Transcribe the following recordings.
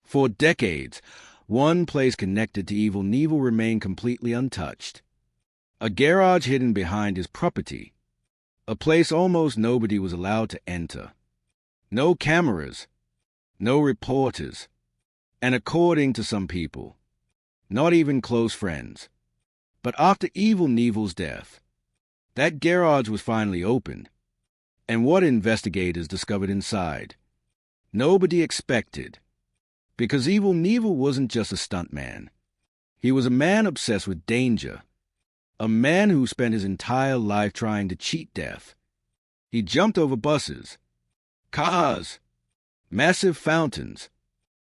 For decades, one place connected to Evel Knievel remained completely untouched. A garage hidden behind his property. A place almost nobody was allowed to enter. No cameras. No reporters. And according to some people, not even close friends. But after Evel Knievel's death, that garage was finally opened. And what investigators discovered inside, nobody expected. Because Evel Knievel wasn't just a stuntman. He was a man obsessed with danger. A man who spent his entire life trying to cheat death. He jumped over buses, cars, massive fountains,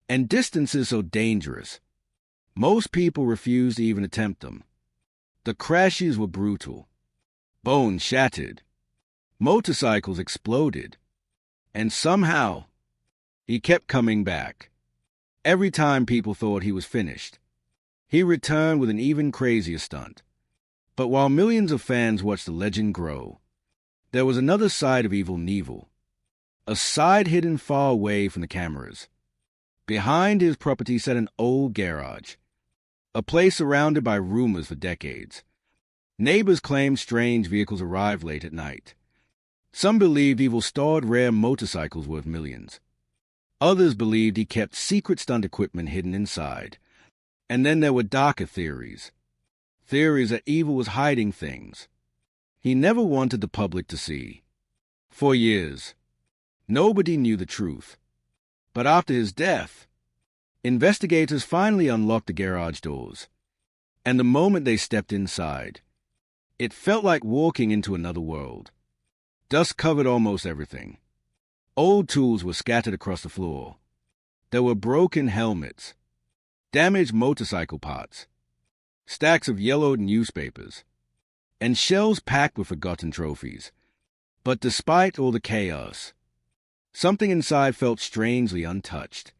and distances so dangerous, most people refused to even attempt them. The crashes were brutal. Bones shattered. Motorcycles exploded. And somehow, he kept coming back. Every time people thought he was finished, he returned with an even crazier stunt. But while millions of fans watched the legend grow, there was another side of Evel Knievel, a side hidden far away from the cameras. Behind his property sat an old garage, a place surrounded by rumors for decades. Neighbors claimed strange vehicles arrived late at night. Some believed Evel stored rare motorcycles worth millions. Others believed he kept secret stunt equipment hidden inside. And then there were darker theories. Theories that Evel was hiding things he never wanted the public to see. For years, nobody knew the truth. But after his death, investigators finally unlocked the garage doors. And the moment they stepped inside, it felt like walking into another world. Dust covered almost everything. Old tools were scattered across the floor. There were broken helmets, damaged motorcycle parts, stacks of yellowed newspapers, and shelves packed with forgotten trophies. But despite all the chaos, something inside felt strangely untouched,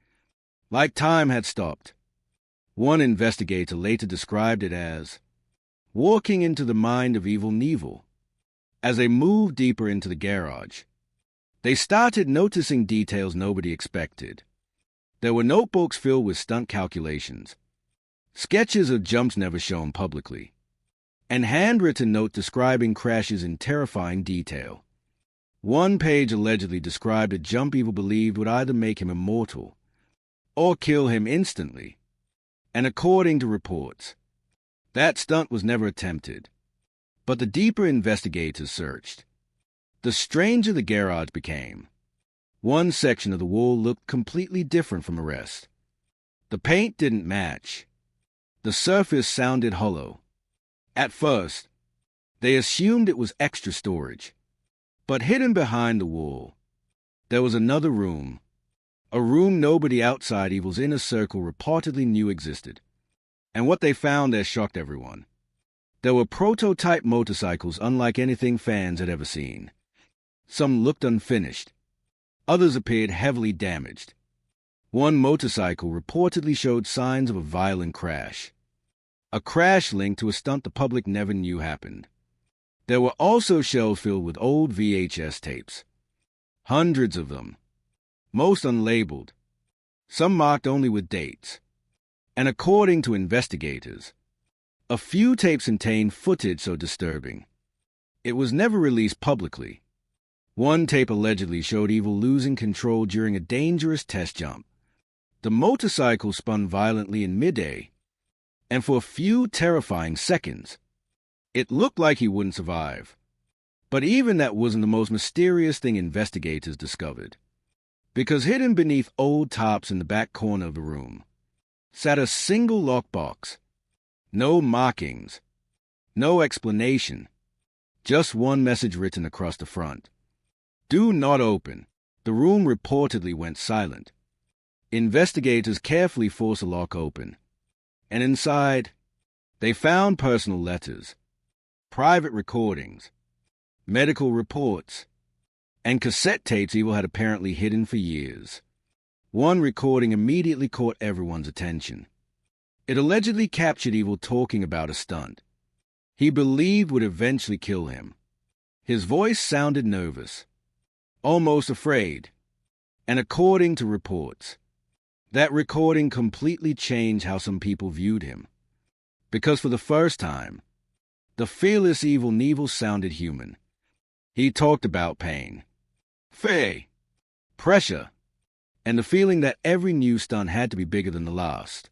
like time had stopped. One investigator later described it as walking into the mind of Evel Knievel. As they moved deeper into the garage, they started noticing details nobody expected. There were notebooks filled with stunt calculations, sketches of jumps never shown publicly, and handwritten notes describing crashes in terrifying detail. One page allegedly described a jump Evel believed would either make him immortal or kill him instantly. And according to reports, that stunt was never attempted. But the deeper investigators searched, the stranger the garage became. One section of the wall looked completely different from the rest. The paint didn't match. The surface sounded hollow. At first, they assumed it was extra storage. But hidden behind the wall, there was another room. A room nobody outside Evel's inner circle reportedly knew existed. And what they found there shocked everyone. There were prototype motorcycles unlike anything fans had ever seen. Some looked unfinished. Others appeared heavily damaged. One motorcycle reportedly showed signs of a violent crash. A crash linked to a stunt the public never knew happened. There were also shelves filled with old VHS tapes. Hundreds of them. Most unlabeled. Some marked only with dates. And according to investigators, a few tapes contained footage so disturbing it was never released publicly. One tape allegedly showed Evel losing control during a dangerous test jump. The motorcycle spun violently in midair, and for a few terrifying seconds, it looked like he wouldn't survive. But even that wasn't the most mysterious thing investigators discovered. Because hidden beneath old tops in the back corner of the room sat a single lockbox. No markings, no explanation, just one message written across the front. Do not open. The room reportedly went silent. Investigators carefully forced the lock open, and inside, they found personal letters, private recordings, medical reports, and cassette tapes Evel had apparently hidden for years. One recording immediately caught everyone's attention. It allegedly captured Evel talking about a stunt he believed would eventually kill him. His voice sounded nervous, almost afraid, and according to reports, That recording completely changed how some people viewed him. Because for the first time, the fearless Evel Knievel sounded human. He talked about pain, fear, pressure, and the feeling that every new stunt had to be bigger than the last.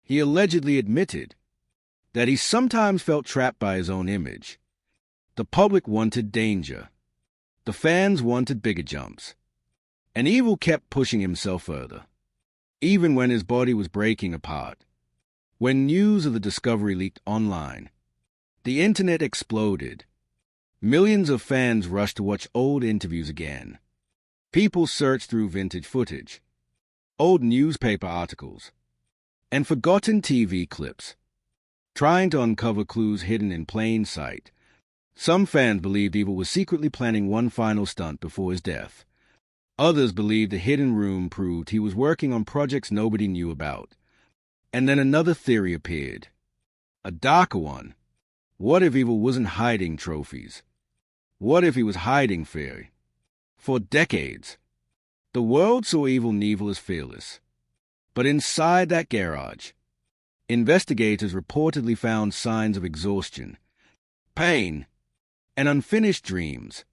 He allegedly admitted that he sometimes felt trapped by his own image. The public wanted danger. The fans wanted bigger jumps. And Evel kept pushing himself further, even when his body was breaking apart. When news of the discovery leaked online, the internet exploded. Millions of fans rushed to watch old interviews again. People searched through vintage footage, old newspaper articles, and forgotten TV clips, trying to uncover clues hidden in plain sight. Some fans believed Evel was secretly planning one final stunt before his death. Others believed the hidden room proved he was working on projects nobody knew about. And then another theory appeared, a darker one. What if Evel wasn't hiding trophies? What if he was hiding fear? For decades, the world saw Evel Knievel as fearless. But inside that garage, investigators reportedly found signs of exhaustion, pain, and unfinished dreams.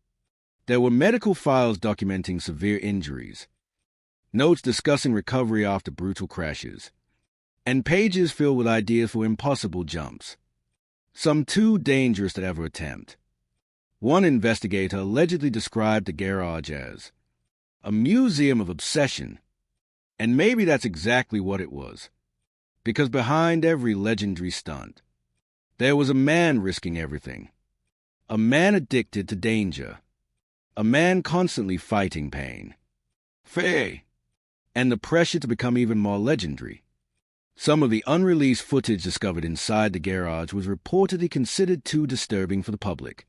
There were medical files documenting severe injuries, notes discussing recovery after brutal crashes, and pages filled with ideas for impossible jumps, some too dangerous to ever attempt. One investigator allegedly described the garage as a museum of obsession, and maybe that's exactly what it was, because behind every legendary stunt, there was a man risking everything, a man addicted to danger, a man constantly fighting pain, fear, and the pressure to become even more legendary. Some of the unreleased footage discovered inside the garage was reportedly considered too disturbing for the public.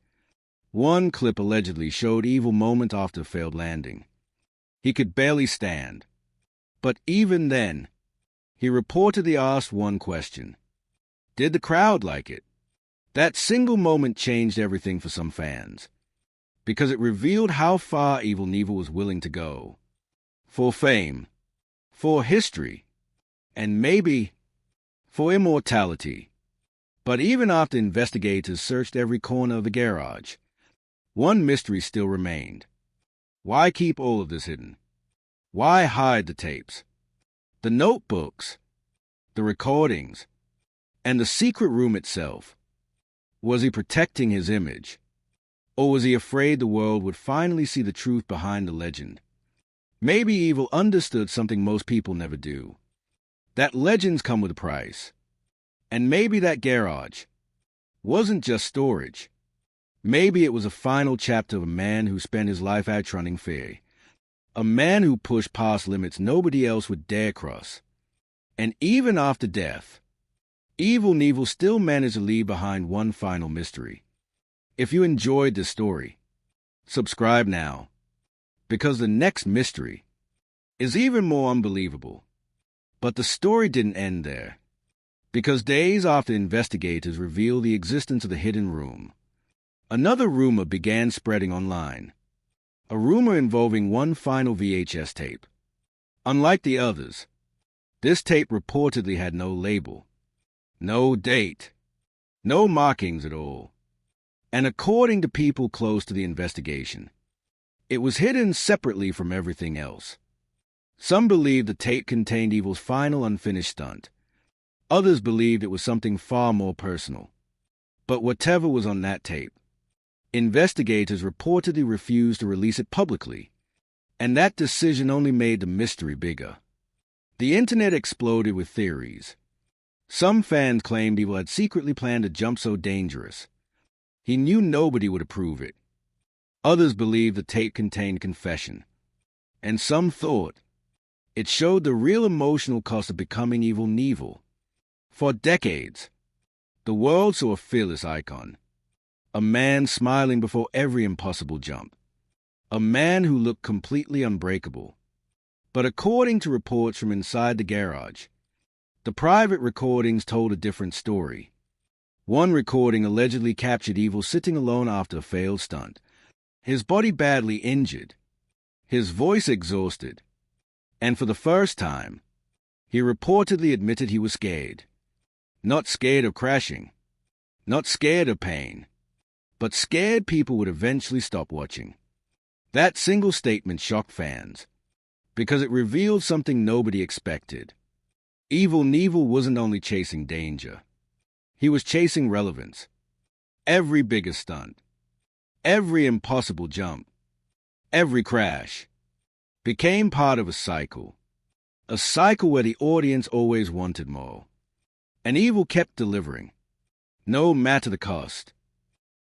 One clip allegedly showed Evel moments after a failed landing. He could barely stand. But even then, he reportedly asked one question. Did the crowd like it? That single moment changed everything for some fans, because it revealed how far Evel Knievel was willing to go. For fame, for history, and maybe for immortality. But even after investigators searched every corner of the garage, one mystery still remained. Why keep all of this hidden? Why hide the tapes, the notebooks, the recordings, and the secret room itself? Was he protecting his image? Or was he afraid the world would finally see the truth behind the legend? Maybe Evel understood something most people never do, that legends come with a price. And maybe that garage wasn't just storage. Maybe it was a final chapter of a man who spent his life outrunning fear, a man who pushed past limits nobody else would dare cross. And even after death, Evel Knievel still managed to leave behind one final mystery. If you enjoyed this story, subscribe now, because the next mystery is even more unbelievable. But the story didn't end there, because days after investigators revealed the existence of the hidden room, another rumor began spreading online, a rumor involving one final VHS tape. Unlike the others, this tape reportedly had no label, no date, no markings at all. And according to people close to the investigation, it was hidden separately from everything else. Some believed the tape contained Evel's final unfinished stunt. Others believed it was something far more personal. But whatever was on that tape, investigators reportedly refused to release it publicly, and that decision only made the mystery bigger. The internet exploded with theories. Some fans claimed Evel had secretly planned a jump so dangerous he knew nobody would approve it. Others believed the tape contained confession, and some thought it showed the real emotional cost of becoming Evel Knievel. For decades, the world saw a fearless icon, a man smiling before every impossible jump, a man who looked completely unbreakable. But according to reports from inside the garage, the private recordings told a different story. One recording allegedly captured Evel sitting alone after a failed stunt, his body badly injured, his voice exhausted, and for the first time, He reportedly admitted he was scared. Not scared of crashing, not scared of pain, but scared people would eventually stop watching. That single statement shocked fans, because it revealed something nobody expected. Evel Knievel wasn't only chasing danger, he was chasing relevance. Every biggest stunt, every impossible jump, every crash became part of a cycle where the audience always wanted more. And Evel kept delivering, no matter the cost.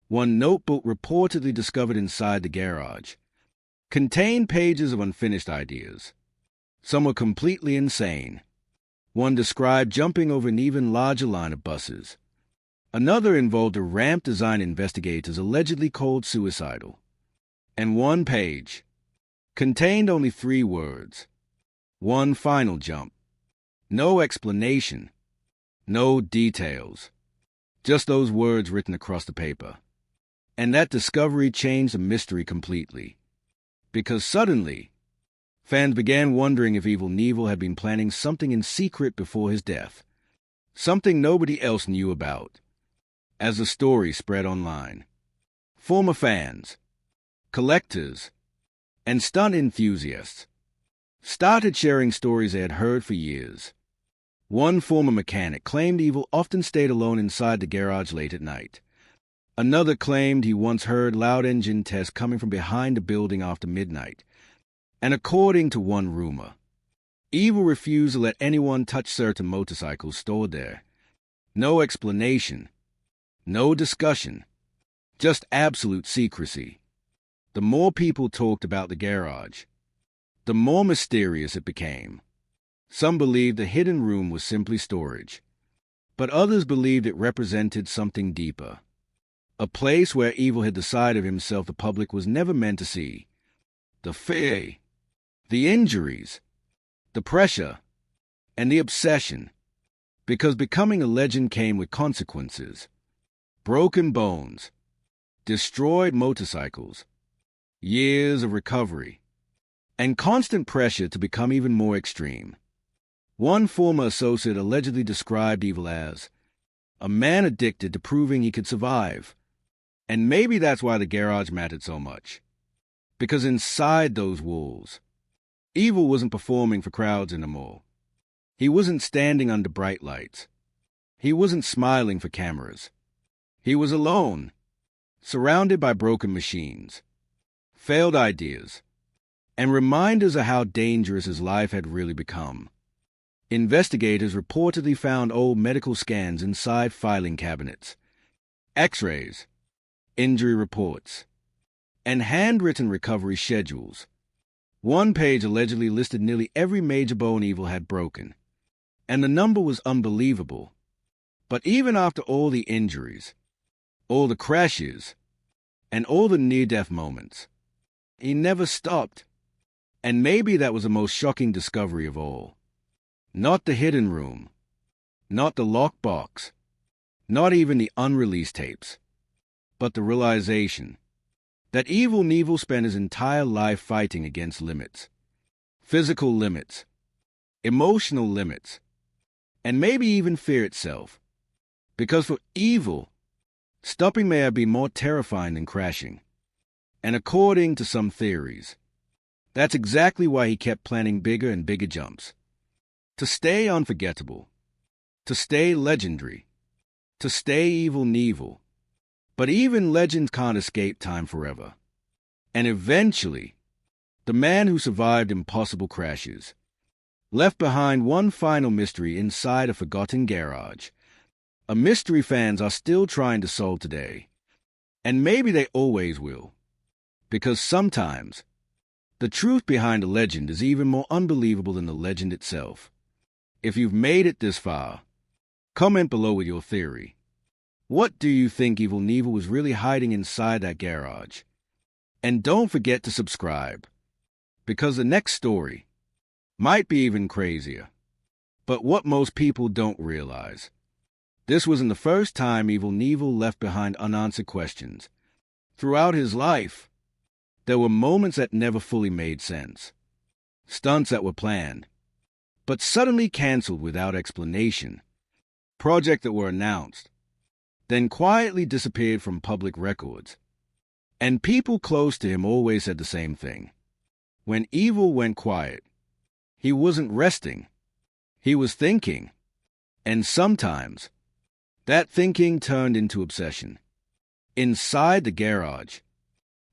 One notebook reportedly discovered inside the garage contained pages of unfinished ideas. Some were completely insane. One described jumping over an even larger line of buses. Another involved a ramp design investigators allegedly called suicidal. And one page contained only 3 words. One final jump. No explanation. No details. Just those words written across the paper. And that discovery changed the mystery completely. Because suddenly, fans began wondering if Evel Knievel had been planning something in secret before his death. Something nobody else knew about. As the story spread online, former fans, collectors, and stunt enthusiasts started sharing stories they had heard for years. One former mechanic claimed Evel often stayed alone inside the garage late at night. Another claimed he once heard loud engine tests coming from behind the building after midnight. And according to one rumor, Evel refused to let anyone touch certain motorcycles stored there. No explanation, no discussion, just absolute secrecy. The more people talked about the garage, the more mysterious it became. Some believed the hidden room was simply storage, but others believed it represented something deeper. A place where Evel had the side of himself the public was never meant to see. The fear, the injuries, the pressure, and the obsession. Because becoming a legend came with consequences. Broken bones, destroyed motorcycles, years of recovery, and constant pressure to become even more extreme. One former associate allegedly described Evel as a man addicted to proving he could survive. And maybe that's why the garage mattered so much. Because inside those walls, Evel wasn't performing for crowds anymore. He wasn't standing under bright lights. He wasn't smiling for cameras. He was alone, surrounded by broken machines, failed ideas, and reminders of how dangerous his life had really become. Investigators reportedly found old medical scans inside filing cabinets, x-rays, injury reports, and handwritten recovery schedules. One page allegedly listed nearly every major bone Evel had broken, and the number was unbelievable. But even after all the injuries, all the crashes, and all the near-death moments, he never stopped. And maybe that was the most shocking discovery of all. Not the hidden room, not the lockbox, not even the unreleased tapes, but the realization that Evel Knievel spent his entire life fighting against limits. Physical limits, emotional limits, and maybe even fear itself. Because for Evel, stopping may have been more terrifying than crashing. And according to some theories, that's exactly why he kept planning bigger and bigger jumps. To stay unforgettable, to stay legendary, to stay Evel Knievel. But even legends can't escape time forever. And eventually, the man who survived impossible crashes left behind one final mystery inside a forgotten garage. A mystery fans are still trying to solve today. And maybe they always will. Because sometimes, the truth behind a legend is even more unbelievable than the legend itself. If you've made it this far, comment below with your theory. What do you think Evel Knievel was really hiding inside that garage? And don't forget to subscribe, because the next story might be even crazier. But what most people don't realize, this wasn't the first time Evel Knievel left behind unanswered questions. Throughout his life, there were moments that never fully made sense. Stunts that were planned, but suddenly cancelled without explanation. Projects that were announced, then quietly disappeared from public records. And people close to him always said the same thing. When Evel went quiet, he wasn't resting. He was thinking. And sometimes, that thinking turned into obsession. Inside the garage,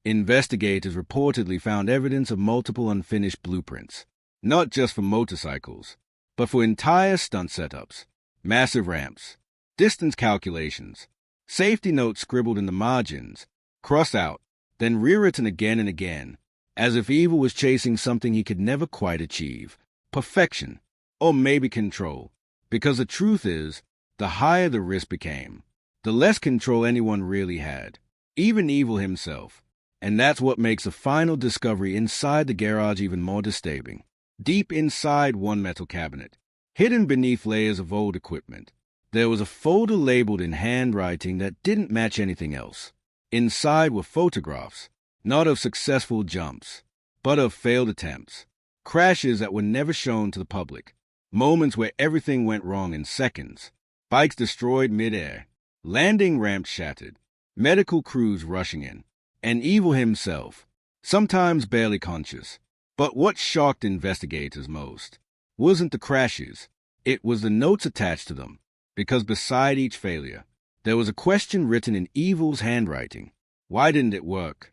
investigators reportedly found evidence of multiple unfinished blueprints, not just for motorcycles, but for entire stunt setups, massive ramps, distance calculations, safety notes scribbled in the margins, crossed out, then rewritten again and again, as if Evel was chasing something he could never quite achieve, perfection, or maybe control. Because the truth is, the higher the risk became, the less control anyone really had, even Evel himself. And that's what makes the final discovery inside the garage even more disturbing. Deep inside one metal cabinet, hidden beneath layers of old equipment, there was a folder labeled in handwriting that didn't match anything else. Inside were photographs, not of successful jumps, but of failed attempts, crashes that were never shown to the public, moments where everything went wrong in seconds, bikes destroyed mid-air, landing ramps shattered, medical crews rushing in, and Evel himself, sometimes barely conscious. But what shocked investigators most wasn't the crashes, it was the notes attached to them, because beside each failure, there was a question written in Evel's handwriting. Why didn't it work?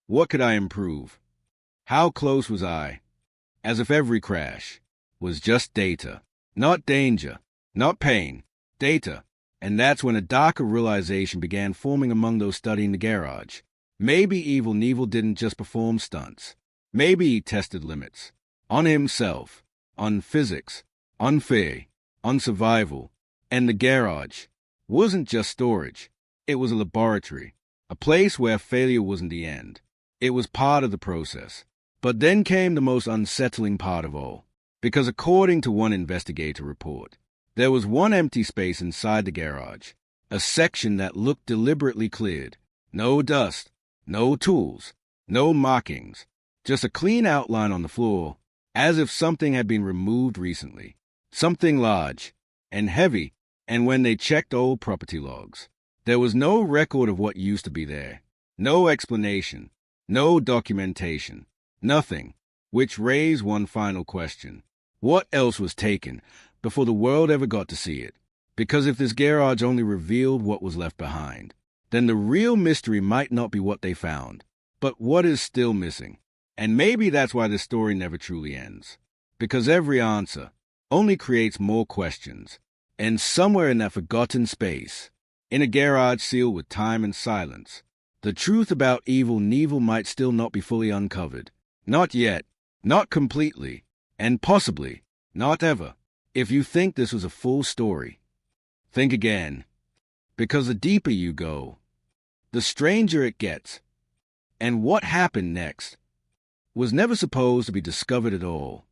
What could I improve? How close was I? As if every crash was just data, not danger, not pain, data. And that's when a darker realization began forming among those studying the garage. Maybe Evel Knievel didn't just perform stunts. Maybe he tested limits. On himself, on physics, on fear, on survival. And the garage wasn't just storage. It was a laboratory, a place where failure wasn't the end. It was part of the process. But then came the most unsettling part of all. Because according to one investigator report, there was one empty space inside the garage, a section that looked deliberately cleared. No dust, no tools, no markings, just a clean outline on the floor, as if something had been removed recently. Something large and heavy, and when they checked old property logs, there was no record of what used to be there, no explanation, no documentation, nothing, which raised one final question. What else was taken before the world ever got to see it? Because if this garage only revealed what was left behind, then the real mystery might not be what they found, but what is still missing. And maybe that's why this story never truly ends. Because every answer only creates more questions. And somewhere in that forgotten space, in a garage sealed with time and silence, the truth about Evel Knievel might still not be fully uncovered. Not yet, not completely, and possibly not ever. If you think this was a full story, think again. Because the deeper you go, the stranger it gets. And what happened next was never supposed to be discovered at all.